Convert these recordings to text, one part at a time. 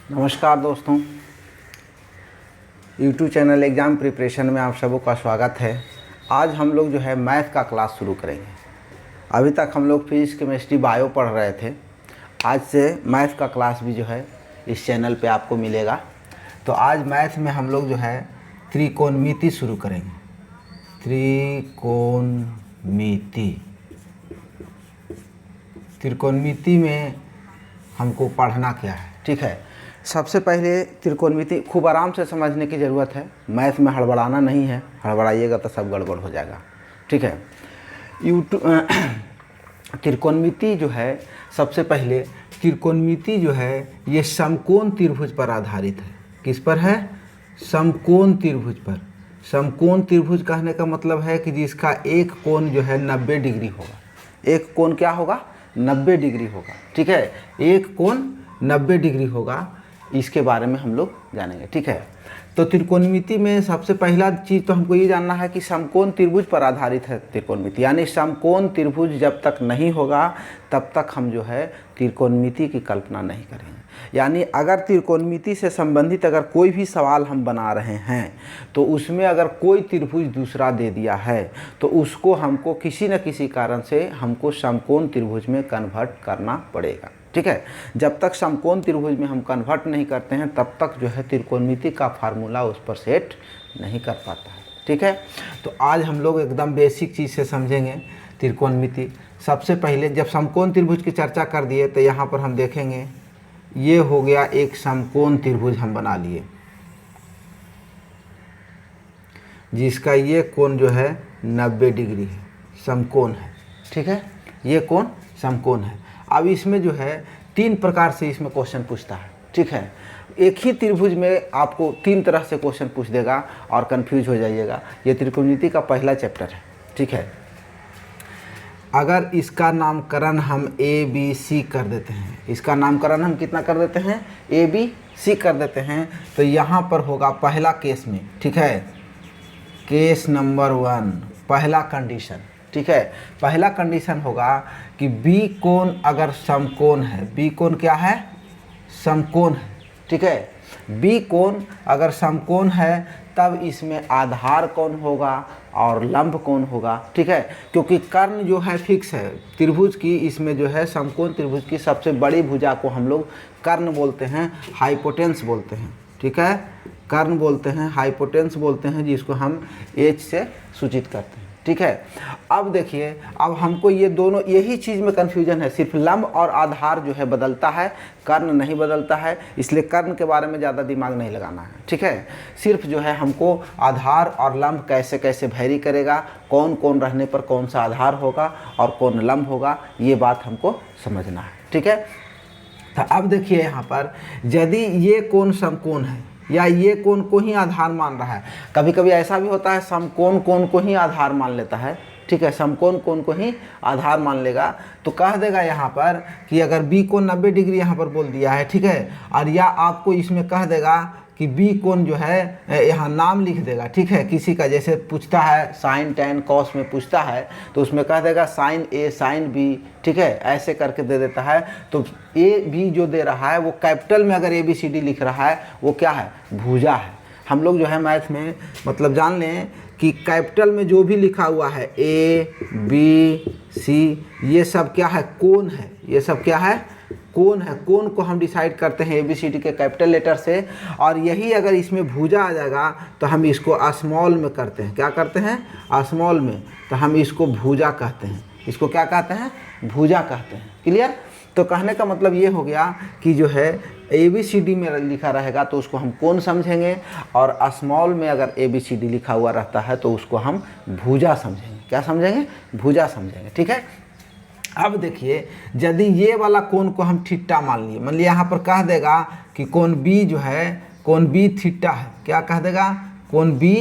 नमस्कार दोस्तों, YouTube channel exam preparation में आप सबों का स्वागत है। आज हम लोग जो है मैथ का क्लास शुरू करेंगे। अभी तक हम लोग फिजिक्स, केमिस्ट्री, बायो पढ़ रहे थे। आज से मैथ का क्लास भी जो है इस चैनल पे आपको मिलेगा। तो आज मैथ में हम लोग जो है त्रिकोणमिति शुरू करेंगे। त्रिकोणमिति में हमको पढ़ना क्या है, ठीक है। सबसे पहले त्रिकोणमिति खूब आराम से समझने की ज़रूरत है। मैथ में हड़बड़ाना नहीं है, हड़बड़ाइएगा तो सब गड़बड़ हो जाएगा, ठीक है। त्रिकोणमिति जो है, सबसे पहले त्रिकोणमिति जो है ये समकोण त्रिभुज पर आधारित है। किस पर है? समकोण त्रिभुज पर। समकोण त्रिभुज कहने का मतलब है कि जिसका एक कोण जो है 90 डिग्री होगा। एक कोण क्या होगा? 90 डिग्री होगा, ठीक है। एक कोण 90 डिग्री होगा, इसके बारे में हम लोग जानेंगे, ठीक है। तो त्रिकोणमिति में सबसे पहला चीज़ तो हमको ये जानना है कि समकोण त्रिभुज पर आधारित है त्रिकोणमिति। यानी समकोण त्रिभुज जब तक नहीं होगा तब तक हम जो है त्रिकोणमिति की कल्पना नहीं करेंगे। यानी अगर त्रिकोणमिति से संबंधित अगर कोई भी सवाल हम बना रहे हैं तो उसमें अगर कोई त्रिभुज दूसरा दे दिया है तो उसको हमको किसी न किसी कारण से हमको समकोण त्रिभुज में कन्वर्ट करना पड़ेगा, ठीक है। जब तक समकोण त्रिभुज में हम कन्वर्ट नहीं करते हैं तब तक जो है त्रिकोणमिति का फार्मूला उस पर सेट नहीं कर पाता है, ठीक है। तो आज हम लोग एकदम बेसिक चीज़ से समझेंगे त्रिकोणमिति। सबसे पहले जब समकोण त्रिभुज की चर्चा कर दिए तो यहाँ पर हम देखेंगे ये हो गया एक समकोण त्रिभुज हम बना लिए, जिसका ये कोण जो है 90 डिग्री है, समकोण है, ठीक है। ये कोण समकोण है। अब इसमें जो है तीन प्रकार से इसमें क्वेश्चन पूछता है, ठीक है। एक ही त्रिभुज में आपको तीन तरह से क्वेश्चन पूछ देगा और कंफ्यूज हो जाइएगा। ये त्रिकोणमिति का पहला चैप्टर है, ठीक है। अगर इसका नामकरण हम ABC कर देते हैं, इसका नामकरण हम कितना कर देते हैं? ABC कर देते हैं। तो यहाँ पर होगा पहला केस में, ठीक है, केस नंबर 1, पहला कंडीशन, ठीक है। पहला कंडीशन होगा कि बी कोण अगर समकोण है। बी कोण क्या है? समकोण है, ठीक है। बी कोण अगर समकोण है तब इसमें आधार कोण होगा और लंब कोण होगा, ठीक है। क्योंकि कर्ण जो है फिक्स है त्रिभुज की, इसमें जो है समकोण त्रिभुज की सबसे बड़ी भुजा को हम लोग कर्ण बोलते हैं, हाइपोटेन्स बोलते हैं, ठीक है। कर्ण बोलते हैं, हाइपोटेन्स बोलते हैं, जिसको हम H से सूचित करते हैं, ठीक है। अब देखिए, अब हमको ये दोनों यही चीज़ में कन्फ्यूजन है। सिर्फ लंब और आधार जो है बदलता है, कर्ण नहीं बदलता है। इसलिए कर्ण के बारे में ज़्यादा दिमाग नहीं लगाना है, ठीक है। सिर्फ जो है हमको आधार और लंब कैसे कैसे वैरी करेगा, कौन कौन रहने पर कौन सा आधार होगा और कौन लंब होगा, ये बात हमको समझना है, ठीक है। तो अब देखिए यहाँ पर यदि ये कोण समकोण है या ये कोण को ही आधार मान रहा है, कभी कभी ऐसा भी होता है समकोण कोण को ही आधार मान लेता है, ठीक है। समकोण कोण को ही आधार मान लेगा तो कह देगा यहाँ पर कि अगर बी कोण 90 डिग्री यहाँ पर बोल दिया है, ठीक है। और या आपको इसमें कह देगा कि बी कोण जो है यहाँ नाम लिख देगा, ठीक है। किसी का जैसे पूछता है साइन टेन कॉस में पूछता है तो उसमें कह देगा साइन ए साइन बी, ठीक है, ऐसे करके दे देता है। तो ए बी जो दे रहा है वो कैपिटल में अगर ABCD लिख रहा है वो क्या है? भुजा है। हम लोग जो है मैथ में मतलब जान लें कि कैपिटल में जो भी लिखा हुआ है ABC ये सब क्या है? कोण है। ये सब क्या है? कोण है। कोण को हम डिसाइड करते हैं ABCD के कैपिटल लेटर से। और यही अगर इसमें भुजा आ जाएगा तो हम इसको स्मॉल में करते हैं। क्या करते हैं? स्मॉल में। तो हम इसको भुजा कहते हैं। इसको क्या कहते हैं? भुजा कहते हैं। क्लियर? तो कहने का मतलब ये हो गया कि जो है ABCD में लिखा रहेगा तो उसको हम कोण समझेंगे, और स्मॉल में अगर ABCD लिखा हुआ रहता है तो उसको हम भुजा समझेंगे। क्या समझेंगे? भुजा समझेंगे, ठीक है। अब देखिए, यदि ये वाला कोण को हम थीटा मान लिए, मान लिया यहाँ पर कह देगा कि कोण B जो है, कोण B थीटा है। क्या कह देगा? कोण B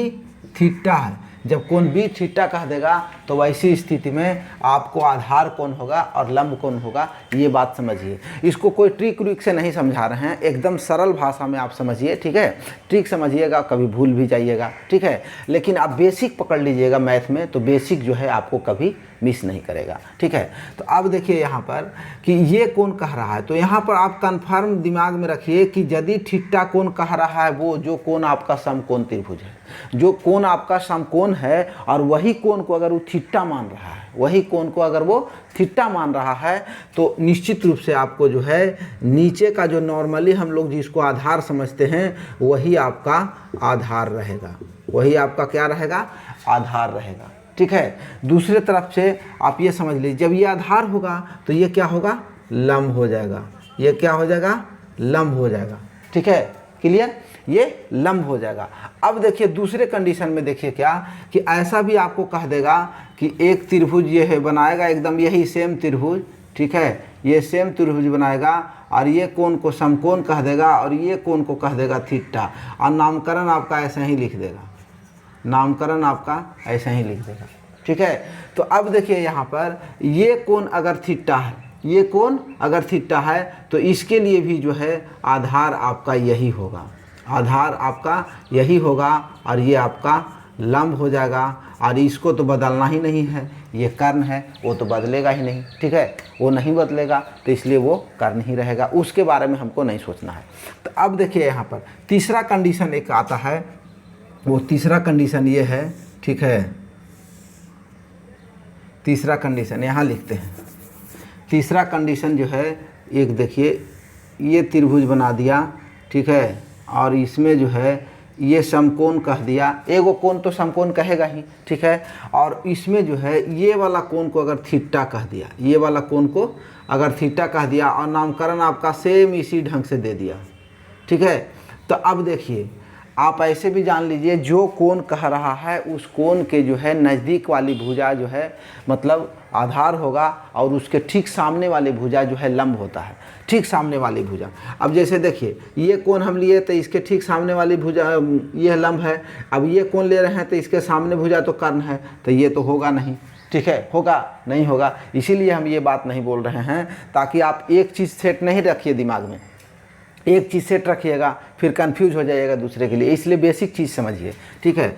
थीटा है। जब कोण B थीटा कह देगा तो वैसी स्थिति में आपको आधार कोण होगा और लंब कोण होगा। ये बात समझिए। इसको कोई ट्रिक व्रिक से नहीं समझा रहे हैं, एकदम सरल भाषा में आप समझिए, ठीक है। ट्रिक समझिएगा, कभी भूल भी जाइएगा, ठीक है। लेकिन आप बेसिक पकड़ लीजिएगा मैथ में तो बेसिक जो है आपको कभी मिस नहीं करेगा। ठीक है, तो अब देखिए यहाँ पर कि ये कोण कह रहा है, तो यहाँ पर आप कन्फर्म दिमाग में रखिए कि यदि थीटा कोण कह रहा है वो जो कोण आपका समकोण त्रिभुज है, जो कोण आपका समकोण है और वही कोण को अगर वो थीटा मान रहा है, वही कोण को अगर वो थीटा मान रहा है, तो निश्चित रूप से आपको जो है नीचे का जो नॉर्मली हम लोग जिसको आधार समझते हैं वही आपका आधार रहेगा, वही आपका क्या रहेगा, आधार रहेगा। ठीक है, दूसरे तरफ से आप ये समझ लीजिए जब ये आधार होगा तो ये क्या होगा, लंब हो जाएगा, ये क्या हो जाएगा, लंब हो जाएगा। ठीक है, क्लियर, ये लंब हो जाएगा। अब देखिए दूसरे कंडीशन में देखिए क्या कि ऐसा भी आपको कह देगा कि एक त्रिभुज ये है बनाएगा एकदम यही सेम त्रिभुज। ठीक है, ये सेम त्रिभुज बनाएगा और ये कोण को समकोण कह देगा और ये कोण को कह देगा थीटा, और नामकरण आपका ऐसा ही लिख देगा, नामकरण आपका ऐसा ही लिख देगा। ठीक है, तो अब देखिए यहाँ पर ये कोण अगर थीटा है, ये कोण अगर थीटा है तो इसके लिए भी जो है आधार आपका यही होगा, आधार आपका यही होगा और ये आपका लंब हो जाएगा, और इसको तो बदलना ही नहीं है, ये कर्ण है वो तो बदलेगा ही नहीं। ठीक है, वो नहीं बदलेगा तो इसलिए वो कर्ण ही रहेगा, उसके बारे में हमको नहीं सोचना है। तो अब देखिए यहाँ पर तीसरा कंडीशन एक आता है, वो तीसरा कंडीशन ये है। ठीक है, तीसरा कंडीशन यहाँ लिखते हैं। तीसरा कंडीशन जो है एक देखिए ये त्रिभुज बना दिया। ठीक है, और इसमें जो है ये समकोण कह दिया, एगो कोण तो समकोण कहेगा ही। ठीक है, और इसमें जो है ये वाला कोण को अगर थीटा कह दिया, ये वाला कोण को अगर थीटा कह दिया और नामकरण आपका सेम इसी ढंग से दे दिया। ठीक है, तो अब देखिए आप ऐसे भी जान लीजिए जो कोण कह रहा है उस कोण के जो है नज़दीक वाली भुजा जो है मतलब आधार होगा, और उसके ठीक सामने वाली भुजा जो है लंब होता है, ठीक सामने वाली भुजा। अब जैसे देखिए ये कोण हम लिए तो इसके ठीक सामने वाली भुजा ये लंब है, अब ये कोण ले रहे हैं तो इसके सामने भुजा तो कर्ण है, तो ये तो होगा नहीं। ठीक है, होगा नहीं होगा, इसीलिए हम ये बात नहीं बोल रहे हैं, ताकि आप एक चीज़ सेट नहीं रखिए दिमाग में, एक चीज़ सेट रखिएगा फिर कंफ्यूज हो जाइएगा दूसरे के लिए, इसलिए बेसिक चीज़ समझिए। ठीक है,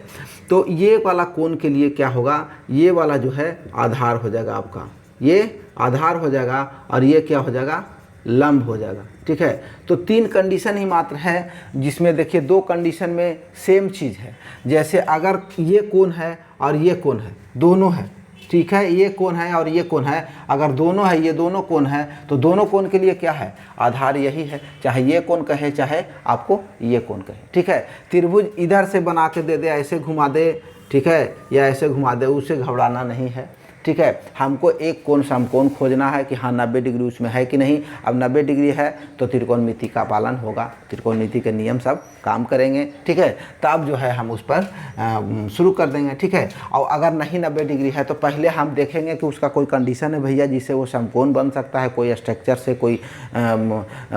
तो ये वाला कोण के लिए क्या होगा, ये वाला जो है आधार हो जाएगा आपका, ये आधार हो जाएगा और ये क्या हो जाएगा, लंब हो जाएगा। ठीक है, तो तीन कंडीशन ही मात्र है जिसमें देखिए दो कंडीशन में सेम चीज़ है। जैसे अगर ये कोण है और ये कोण है, दोनों है। ठीक है, ये कोण है और ये कोण है, अगर दोनों है, ये दोनों कोण है, तो दोनों कोण के लिए क्या है, आधार यही है, चाहे ये कोण कहे चाहे आपको ये कोण कहे। ठीक है, त्रिभुज इधर से बना के दे दे, ऐसे घुमा दे, ठीक है, या ऐसे घुमा दे, उससे घबराना नहीं है। ठीक है, हमको एक कोण समकोण खोजना है कि हाँ 90 डिग्री उसमें है कि नहीं। अब 90 डिग्री है तो त्रिकोणमिति का पालन होगा, त्रिकोणमिति के नियम सब काम करेंगे। ठीक है, तब जो है हम उस पर शुरू कर देंगे। ठीक है, और अगर नहीं 90 डिग्री है तो पहले हम देखेंगे कि उसका कोई कंडीशन है भैया जिससे वो समकोण बन सकता है, कोई स्ट्रक्चर से कोई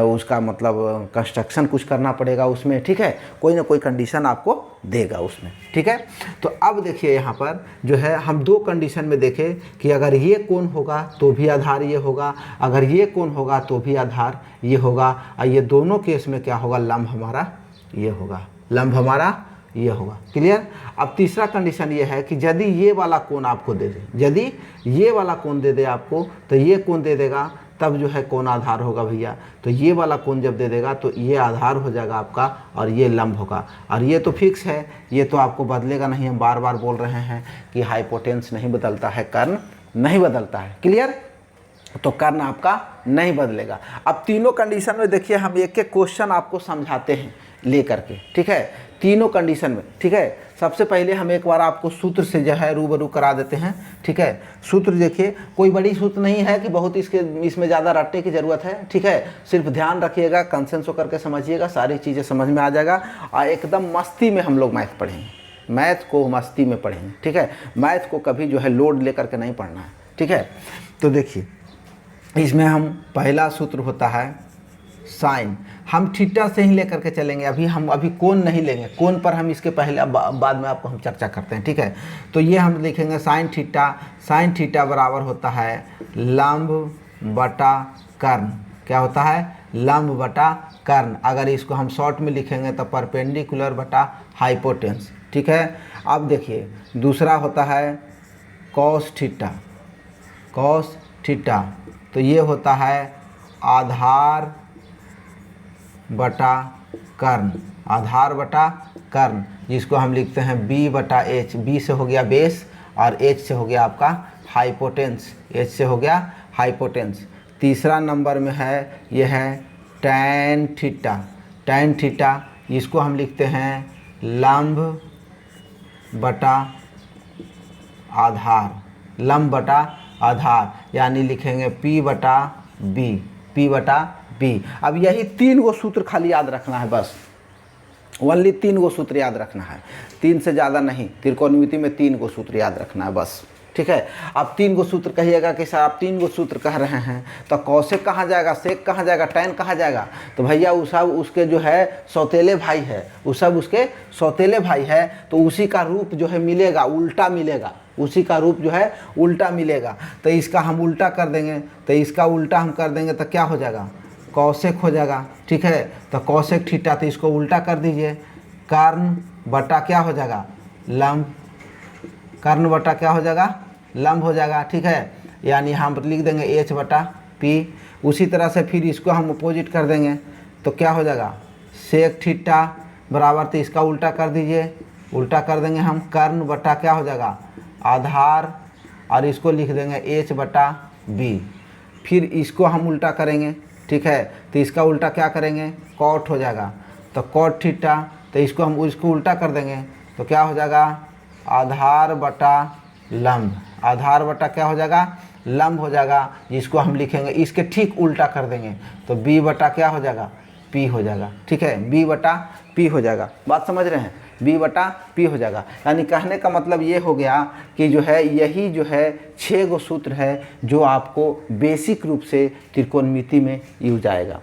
उसका मतलब कंस्ट्रक्शन कुछ करना पड़ेगा उसमें। ठीक है, कोई ना कोई कंडीशन आपको देगा उसमें। ठीक है, तो अब देखिए यहाँ पर जो है हम दो कंडीशन में देखें कि अगर ये कोण होगा तो भी आधार ये होगा, अगर ये कोण होगा तो भी आधार ये होगा, और ये दोनों केस में क्या होगा, लंब हमारा ये होगा, लंब हमारा ये होगा। क्लियर। अब तीसरा कंडीशन ये है कि यदि ये वाला कोण आपको दे दे, यदि ये वाला कोण दे दे आपको, तो ये कोण दे देगा तब जो है कोण आधार होगा भैया। तो ये वाला कोण जब दे देगा तो ये आधार हो जाएगा आपका और ये लंब होगा, और ये तो फिक्स है, ये तो आपको बदलेगा नहीं। हम बार बार बोल रहे हैं कि हाइपोटेन्स नहीं बदलता है, कर्ण नहीं बदलता है। क्लियर, तो कर्ण आपका नहीं बदलेगा। अब तीनों कंडीशन में देखिए हम एक एक क्वेश्चन आपको समझाते हैं लेकर के। ठीक है, तीनों कंडीशन में। ठीक है, सबसे पहले हम एक बार आपको सूत्र से जो है रूबरू करा देते हैं। ठीक है, सूत्र देखिए, कोई बड़ी सूत्र नहीं है कि बहुत इसमें ज़्यादा रटने की ज़रूरत है। ठीक है, सिर्फ ध्यान रखिएगा, कंसेंस होकर के समझिएगा, सारी चीज़ें समझ में आ जाएगा, और एकदम मस्ती में हम लोग मैथ पढ़ेंगे, मैथ को मस्ती में पढ़ेंगे। ठीक है, मैथ को कभी जो है लोड लेकर के नहीं पढ़ना है। ठीक है, तो देखिए इसमें हम पहला सूत्र होता है साइन, हम थीटा से ही लेकर के चलेंगे, हम अभी कोण नहीं लेंगे, कोण पर हम इसके पहले बाद में आपको हम चर्चा करते हैं। ठीक है, तो ये हम लिखेंगे साइन थीटा बराबर होता है लंब बटा कर्ण। क्या होता है, लंब बटा कर्ण। अगर इसको हम शॉर्ट में लिखेंगे तो परपेंडिकुलर बटा हाइपोटेन्स। ठीक है, अब देखिए दूसरा होता है कॉस थीटा। कॉस थीटा, तो ये होता है आधार बटा कर्ण, आधार बटा कर्ण, जिसको हम लिखते हैं b बटा एच। b से हो गया बेस और h से हो गया आपका हाइपोटेंस, h से हो गया हाइपोटेंस। तीसरा नंबर में है यह है टैन थीटा, टैन थीटा इसको हम लिखते हैं लंब बटा आधार, लंब बटा आधार, यानी लिखेंगे p बटा b, p बटा b। अब यही 3 गो सूत्र खाली याद रखना है, बस ओनली 3 गो सूत्र याद रखना है, 3 से ज़्यादा नहीं। त्रिकोणमिति में 3 गो सूत्र याद रखना है बस, ठीक है। अब 3 गो सूत्र कहिएगा कि सर आप 3 गो सूत्र कह रहे हैं तो कौशिक कहाँ जाएगा, सेक कहाँ जाएगा, टैन कहाँ जाएगा? तो भैया वो सब उसके जो है सौतेले भाई है, वो सब उसके सौतेले भाई है, तो उसी का रूप जो है मिलेगा, उल्टा मिलेगा, उसी का रूप जो है उल्टा मिलेगा। तो इसका हम उल्टा कर देंगे, तो इसका उल्टा हम कर देंगे तो क्या हो जाएगा, कौशिक हो जाएगा, ठीक है। तो कौशिक थीटा, तो इसको उल्टा कर दीजिए, कर्ण बटा क्या हो जाएगा, लंब, कर्ण बटा क्या हो जाएगा, लंब हो जाएगा, ठीक है। यानी हम लिख देंगे h बटा p। उसी तरह से फिर इसको हम अपोजिट कर देंगे तो क्या हो जाएगा, सेक थीटा बराबर, तो इसका उल्टा कर दीजिए, उल्टा कर देंगे हम, कर्ण बटा क्या हो जाएगा, आधार, और इसको लिख देंगे h बटा b। फिर इसको हम उल्टा करेंगे, ठीक है, तो इसका उल्टा क्या करेंगे, कॉट हो जाएगा, तो कॉट थीटा, तो इसको हम इसको उल्टा कर देंगे तो क्या हो जाएगा, आधार बटा लंब, आधार बटा क्या हो जाएगा, लंब हो जाएगा, जिसको हम लिखेंगे इसके ठीक उल्टा कर देंगे तो b बटा क्या हो जाएगा, p हो जाएगा, ठीक है, b बटा p हो जाएगा। बात समझ रहे हैं, b बटा p हो जाएगा। यानी कहने का मतलब ये हो गया कि जो है यही जो है 6 गो सूत्र है जो आपको बेसिक रूप से त्रिकोणमिति में यूज आएगा,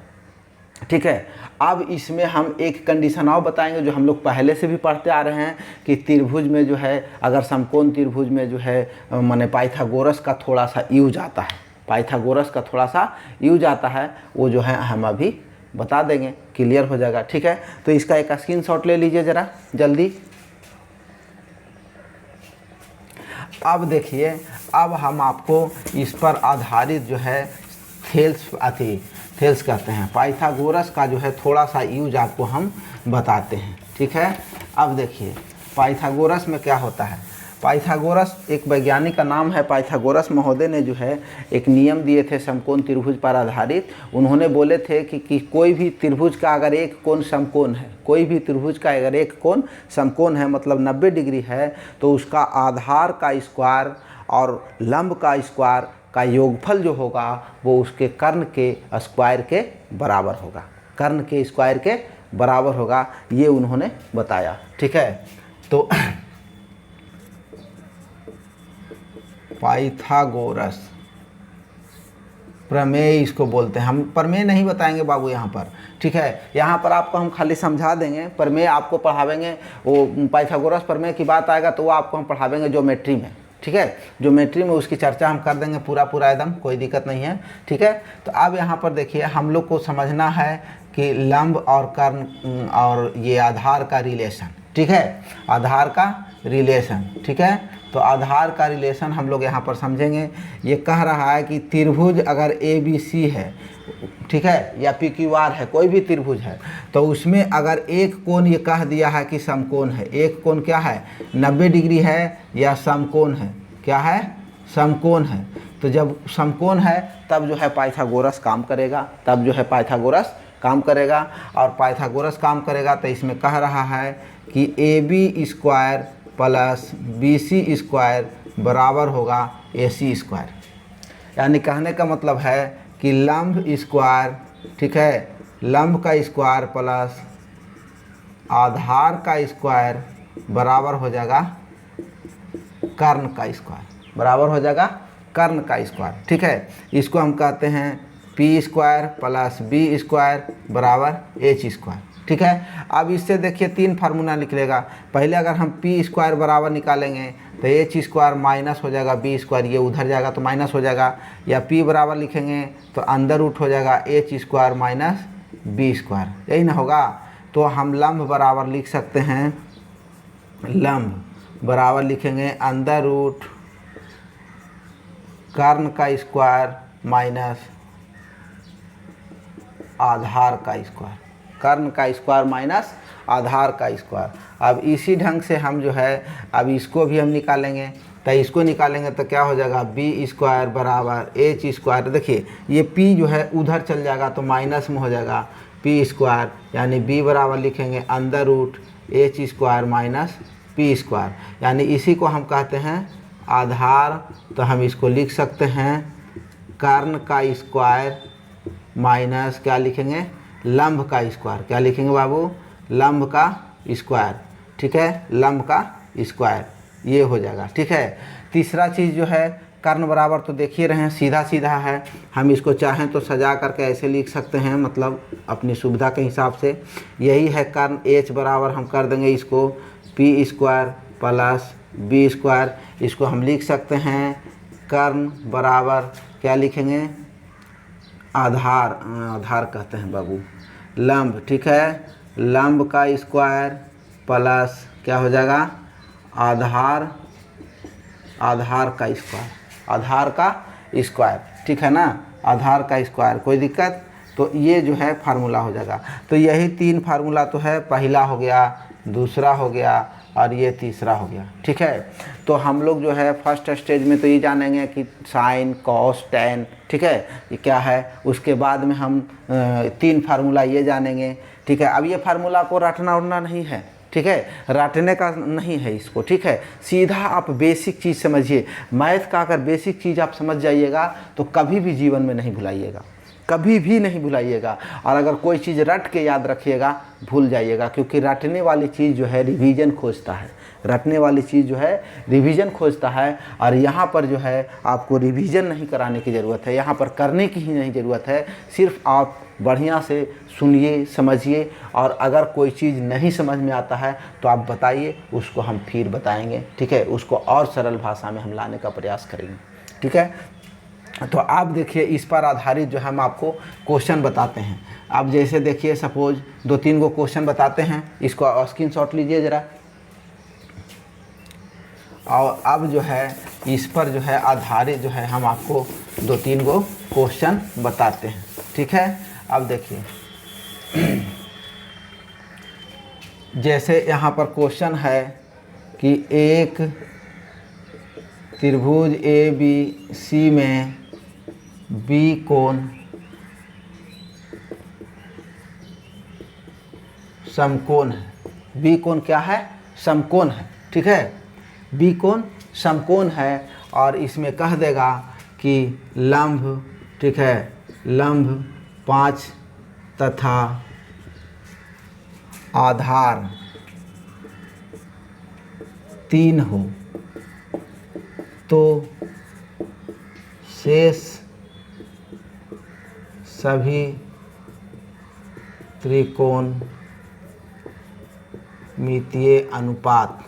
ठीक है। अब इसमें हम एक कंडीशन और बताएंगे जो हम लोग पहले से भी पढ़ते आ रहे हैं कि त्रिभुज में जो है अगर समकोण त्रिभुज में जो है माने पाइथागोरस का थोड़ा सा यूज आता है, पाइथागोरस का थोड़ा सा यूज आता है, वो जो है हम अभी बता देंगे, क्लियर हो जाएगा, ठीक है। तो इसका एक स्क्रीनशॉट ले लीजिए ज़रा जल्दी। अब देखिए, अब हम आपको इस पर आधारित जो है थेल्स कहते हैं, पाइथागोरस का जो है थोड़ा सा यूज आपको हम बताते हैं, ठीक है। अब देखिए पाइथागोरस में क्या होता है, पाइथागोरस एक वैज्ञानिक का नाम है, पाइथागोरस महोदय ने जो है एक नियम दिए थे समकोण त्रिभुज पर आधारित। उन्होंने बोले थे कि कोई भी त्रिभुज का अगर एक कोण समकोण है, कोई भी त्रिभुज का अगर एक कोण समकोण है मतलब 90 डिग्री है, तो उसका आधार का स्क्वायर और लंब का स्क्वायर का योगफल जो होगा वो उसके कर्ण के स्क्वायर के बराबर होगा, कर्ण के स्क्वायर के बराबर होगा, ये उन्होंने बताया, ठीक है। तो पाइथागोरस प्रमेय इसको बोलते हैं, हम प्रमेय नहीं बताएंगे बाबू यहाँ पर, ठीक है। यहाँ पर आपको हम खाली समझा देंगे, प्रमेय आपको पढ़ावेंगे, वो पाइथागोरस प्रमेय की बात आएगा तो वो आपको हम पढ़ावेंगे ज्योमेट्री में, ठीक है। ज्योमेट्री में उसकी चर्चा हम कर देंगे पूरा एकदम, कोई दिक्कत नहीं है, ठीक है। तो अब यहाँ पर देखिए हम लोग को समझना है कि लंब और कर्ण और ये आधार का रिलेशन, ठीक है, आधार का रिलेशन, ठीक है। तो आधार का रिलेशन हम लोग यहाँ पर समझेंगे। ये कह रहा है कि त्रिभुज अगर ABC है, ठीक है, या PQR है, कोई भी त्रिभुज है, तो उसमें अगर एक कोण ये कह दिया है कि समकोण है, एक कोण क्या है 90 डिग्री है या समकोण है, क्या है, समकोण है, तो जब समकोण है तब जो है पाइथागोरस काम करेगा, तब जो है पाइथागोरस काम करेगा। और पाइथागोरस काम करेगा तो इसमें कह रहा है कि AB square plus BC square बराबर होगा AC स्क्वायर। यानी कहने का मतलब है कि लंब स्क्वायर, ठीक है, लंब का स्क्वायर प्लस आधार का स्क्वायर बराबर हो जाएगा कर्ण का स्क्वायर, बराबर हो जाएगा कर्ण का स्क्वायर, ठीक है। इसको हम कहते हैं P square plus B square बराबर H स्क्वायर, ठीक है। अब इससे देखिए 3 फार्मूला निकलेगा। पहले अगर हम P स्क्वायर बराबर निकालेंगे तो H स्क्वायर माइनस हो जाएगा B स्क्वायर, ये उधर जाएगा तो माइनस हो जाएगा, या P बराबर लिखेंगे तो अंदर रूट हो जाएगा H square minus B square, यही ना होगा। तो हम लंब बराबर लिख सकते हैं, लंब बराबर लिखेंगे अंदर रूट कर्ण का स्क्वायर माइनस आधार का स्क्वायर, कर्ण का स्क्वायर माइनस आधार का स्क्वायर। अब इसी ढंग से हम जो है अब इसको भी हम निकालेंगे, तो इसको निकालेंगे तो क्या हो जाएगा, बी स्क्वायर बराबर एच स्क्वायर। देखिए ये पी जो है उधर चल जाएगा तो माइनस में हो जाएगा पी स्क्वायर, यानी बी बराबर लिखेंगे under root H square minus P square, यानी इसी को हम कहते हैं आधार। तो हम इसको लिख सकते हैं कर्ण का स्क्वायर माइनस क्या लिखेंगे, लंब का स्क्वायर। क्या लिखेंगे बाबू, लंब का स्क्वायर, ठीक है, लंब का स्क्वायर, ये हो जाएगा। ठीक है, तीसरा चीज़ जो है कर्ण बराबर तो देखिए रहे हैं, सीधा सीधा है, हम इसको चाहें तो सजा करके ऐसे लिख सकते हैं, मतलब अपनी सुविधा के हिसाब से। यही है कर्ण, एच बराबर हम कर देंगे इसको P square plus B square. इसको हम लिख सकते हैं कर्ण बराबर क्या लिखेंगे, आधार, आधार कहते हैं बाबू, लंब, ठीक है, लंब का स्क्वायर प्लस क्या हो जाएगा, आधार, आधार का स्क्वायर, आधार का स्क्वायर, ठीक है ना, आधार का स्क्वायर। कोई दिक्कत, तो ये जो है फार्मूला हो जाएगा। तो यही तीन फार्मूला तो है, पहला हो गया, दूसरा हो गया और ये तीसरा हो गया। ठीक है, तो हम लोग जो है फर्स्ट स्टेज में तो ये जानेंगे कि साइन कॉस टेन, ठीक है, ये क्या है। उसके बाद में हम तीन फार्मूला ये जानेंगे। ठीक है, अब ये फार्मूला को रटना उड़ना नहीं है, ठीक है, रटने का नहीं है इसको, ठीक है, सीधा आप बेसिक चीज़ समझिए। मैथ का अगर बेसिक चीज़ आप समझ जाइएगा तो कभी भी जीवन में नहीं भुलाइएगा, कभी भी नहीं भुलाइएगा। और अगर कोई चीज़ रट के याद रखिएगा भूल जाइएगा, क्योंकि रटने वाली चीज़ जो है रिवीजन खोजता है, रटने वाली चीज़ जो है रिवीजन खोजता है। और यहाँ पर जो है आपको रिवीजन नहीं कराने की ज़रूरत है, यहाँ पर करने की ही नहीं ज़रूरत है, सिर्फ आप बढ़िया से सुनिए, समझिए, और अगर कोई चीज़ नहीं समझ में आता है तो आप बताइए, उसको हम फिर बताएंगे, ठीक है, उसको और सरल भाषा में हम लाने का प्रयास करेंगे। ठीक है, तो आप देखिए इस पर आधारित जो हम आपको क्वेश्चन बताते हैं। आप जैसे देखिए सपोज 2-3 गो क्वेश्चन बताते हैं, इसको स्क्रीनशॉट लीजिए ज़रा, और अब जो है इस पर जो है आधारित जो है हम आपको 2-3 गो क्वेश्चन बताते हैं। ठीक है, अब देखिए जैसे यहाँ पर क्वेश्चन है कि एक त्रिभुज ए बी सी में बी कोण समकोण है। बी कोण क्या है, समकोण है। ठीक है, बी कोण समकोण है, और इसमें कह देगा कि लंब, ठीक है, लंब 5 तथा आधार 3 हो तो शेष सभी त्रिकोण मितीय अनुपात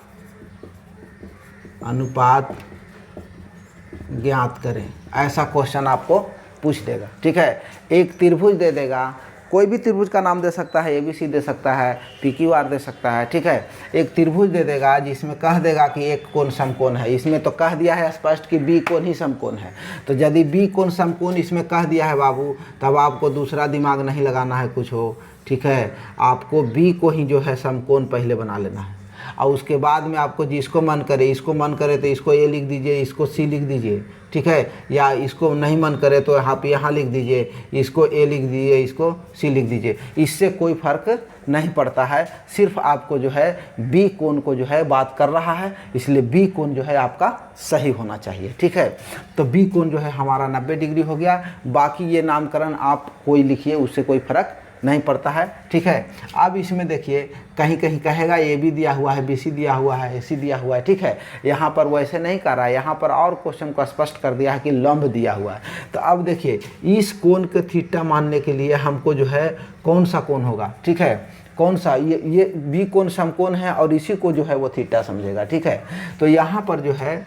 ज्ञात करें। ऐसा क्वेश्चन आपको पूछ देगा। ठीक है, एक त्रिभुज दे देगा, कोई भी त्रिभुज का नाम दे सकता है, ABC दे सकता है, PQR दे सकता है। ठीक है, एक त्रिभुज दे देगा जिसमें कह देगा कि एक कोण समकोण है। इसमें तो कह दिया है स्पष्ट कि बी कोण ही समकोण है। तो यदि बी कोण समकोण इसमें कह दिया है बाबू, तब आपको दूसरा दिमाग नहीं लगाना है कुछ हो। ठीक है, आपको बी को ही जो है समकोण पहले बना लेना है, और उसके बाद में आपको जिसको मन करे, इसको मन करे तो इसको ए लिख दीजिए, इसको सी लिख दीजिए। ठीक है, या इसको नहीं मन करे तो आप यहाँ लिख दीजिए, इसको ए लिख दीजिए, इसको सी लिख दीजिए। इससे कोई फर्क नहीं पड़ता है, सिर्फ आपको जो है बी कोण को जो है बात कर रहा है, इसलिए बी कोण जो है आपका सही होना चाहिए। ठीक है, तो बी कोण जो है हमारा 90 डिग्री हो गया। बाकी ये नामकरण आप कोई लिखिए, उससे कोई फर्क नहीं पड़ता है। ठीक है, अब इसमें देखिए कहीं कहीं कहेगा ए बी दिया हुआ है, BC दिया हुआ है, AC दिया हुआ है। ठीक है, यहाँ पर वैसे नहीं कर रहा है, यहाँ पर और क्वेश्चन को स्पष्ट कर दिया है कि लंब दिया हुआ है। तो अब देखिए इस कोण के थीटा मानने के लिए हमको जो है कौन सा कोण होगा। ठीक है, कौन सा, ये बी कोण समकोण है और इसी को जो है वो थीटा समझेगा। ठीक है, तो यहाँ पर जो है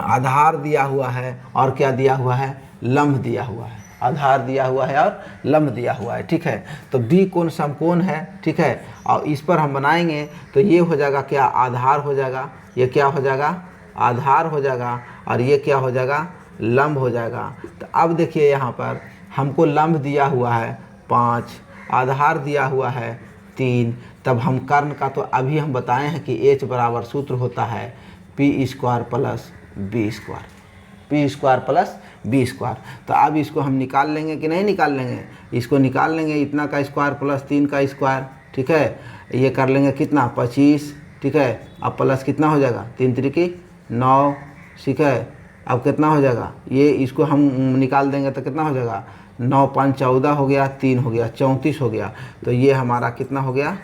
आधार दिया हुआ है और क्या दिया हुआ है, लंब दिया हुआ है, आधार दिया हुआ है और लंब दिया हुआ है। ठीक है, तो बी कोण समकोण है। ठीक है, और इस पर हम बनाएंगे तो ये हो जाएगा क्या, आधार हो जाएगा, ये क्या हो जाएगा, आधार हो जाएगा, और ये क्या हो जाएगा, लंब हो जाएगा। तो अब देखिए यहाँ पर हमको लंब दिया हुआ है 5, आधार दिया हुआ है 3, तब हम कर्ण का तो अभी हम बताए हैं कि H बराबर सूत्र होता है P² plus B², P² plus B²। तो अब इसको हम निकाल लेंगे कि नहीं निकाल लेंगे, इसको निकाल लेंगे, इतना का स्क्वायर प्लस 3 का स्क्वायर, ठीक है, ये कर लेंगे कितना 25, ठीक है। अब प्लस कितना हो जाएगा 3 त्रिकी 9, ठीक है। अब कितना हो जाएगा, ये इसको हम निकाल देंगे तो कितना हो जाएगा 9 5 14 हो गया, 3 हो गया 34 हो गया। तो ये हमारा कितना हो गया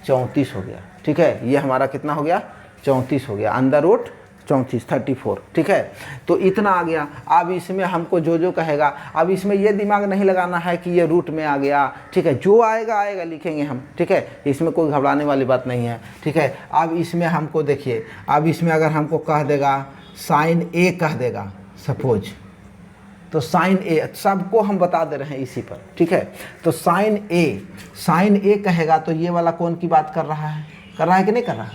34 हो गया, ठीक है। ये हमारा कितना हो गया 34 हो गया, अंडर रूट 34, ठीक है। तो इतना आ गया। अब इसमें हमको जो जो कहेगा, अब इसमें ये दिमाग नहीं लगाना है कि ये रूट में आ गया, ठीक है, जो आएगा आएगा लिखेंगे हम, ठीक है, इसमें कोई घबराने वाली बात नहीं है, ठीक है। अब इसमें हमको देखिए, अब इसमें अगर हमको कह देगा साइन ए कह देगा सपोज, तो साइन ए सबको हम बता दे रहे हैं इसी पर, ठीक है। तो साइन ए कहेगा तो ये वाला कोण की बात कर रहा है कि नहीं कर रहा है।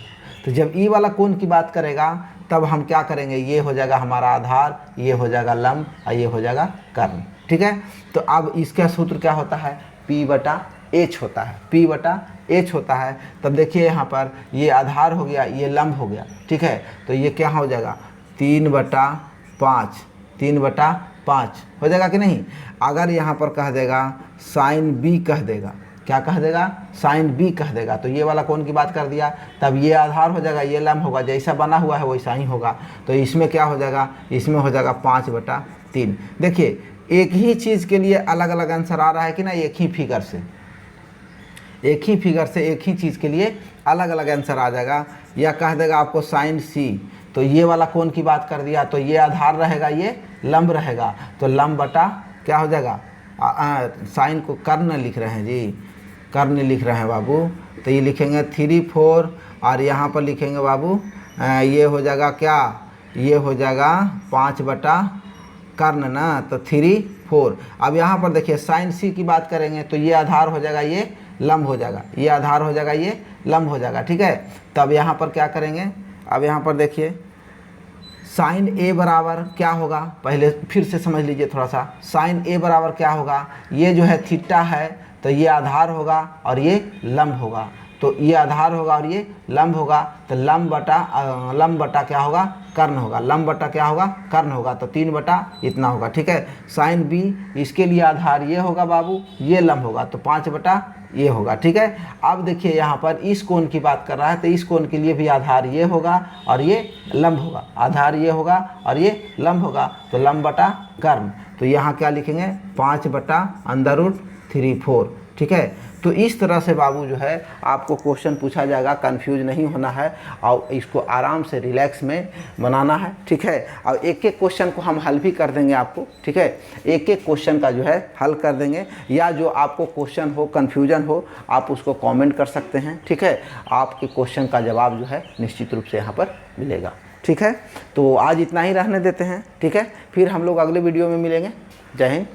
तो जब ई वाला कोण की बात करेगा तब हम क्या करेंगे, ये हो जाएगा हमारा आधार, ये हो जाएगा लंब और ये हो जाएगा कर्ण, ठीक है। तो अब इसका सूत्र क्या होता है P/H होता है, P/H होता है। तब देखिए यहाँ पर ये आधार हो गया, ये लंब हो गया, ठीक है। तो ये क्या हो जाएगा 3/5 हो जाएगा कि नहीं। अगर यहाँ पर कह देगा साइन बी कह देगा, क्या कह देगा साइन बी कह देगा, तो ये वाला कोण की बात कर दिया, तब ये आधार हो जाएगा, ये लंब होगा, जैसा बना हुआ है वैसा ही होगा। तो इसमें क्या हो जाएगा, इसमें हो जाएगा 5/3। देखिए एक ही चीज़ के लिए अलग अलग आंसर आ रहा है कि ना, एक ही फिगर से एक ही चीज़ के लिए अलग अलग आंसर आ जाएगा। या कह देगा आपको साइन सी, तो ये वाला कोण की बात कर दिया, तो ये आधार रहेगा, ये लंब रहेगा, तो लंब बटा क्या हो जाएगा, साइन को कर्ण लिख रहे हैं जी, कर्ण लिख रहे हैं बाबू, तो ये लिखेंगे 3 4 और यहाँ पर लिखेंगे बाबू ये हो जाएगा क्या, ये हो जाएगा 5/कर्ण ना, तो 3 4। अब यहाँ पर देखिए साइन सी की बात करेंगे तो ये आधार हो जाएगा, ये लंब हो जाएगा, ये आधार हो जाएगा, ये लंब हो जाएगा, ठीक है। तब यहाँ पर क्या करेंगे, अब यहाँ पर देखिए साइन ए बराबर क्या होगा, पहले फिर से समझ लीजिए थोड़ा सा। साइन ए बराबर क्या होगा, ये जो है थीटा है तो ये आधार होगा और ये लंब होगा, तो ये आधार होगा और ये लंब होगा, तो लंब बटा क्या होगा कर्ण होगा, लंब बटा क्या होगा कर्ण होगा, तो 3 इतना होगा, ठीक है। साइन बी इसके लिए आधार ये होगा बाबू, ये लंब होगा, तो 5 ये होगा, ठीक है। अब देखिए यहाँ पर इस कोण की बात कर रहा है, तो इस कोण के लिए भी आधार ये होगा और ये लंब होगा, आधार ये होगा और ये लंब होगा, तो लंब बटा कर्ण। तो यहाँ क्या लिखेंगे 5/√3/4, ठीक है। तो इस तरह से बाबू जो है आपको क्वेश्चन पूछा जाएगा, कंफ्यूज नहीं होना है और इसको आराम से रिलैक्स में बनाना है, ठीक है। और एक एक क्वेश्चन को हम हल भी कर देंगे आपको, ठीक है, एक एक क्वेश्चन का जो है हल कर देंगे, या जो आपको क्वेश्चन हो कन्फ्यूजन हो आप उसको कमेंट कर सकते हैं, ठीक है। आपके क्वेश्चन का जवाब जो है निश्चित रूप से यहाँ पर मिलेगा, ठीक है। तो आज इतना ही रहने देते हैं, ठीक है, फिर हम लोग अगले वीडियो में मिलेंगे। जय हिंद।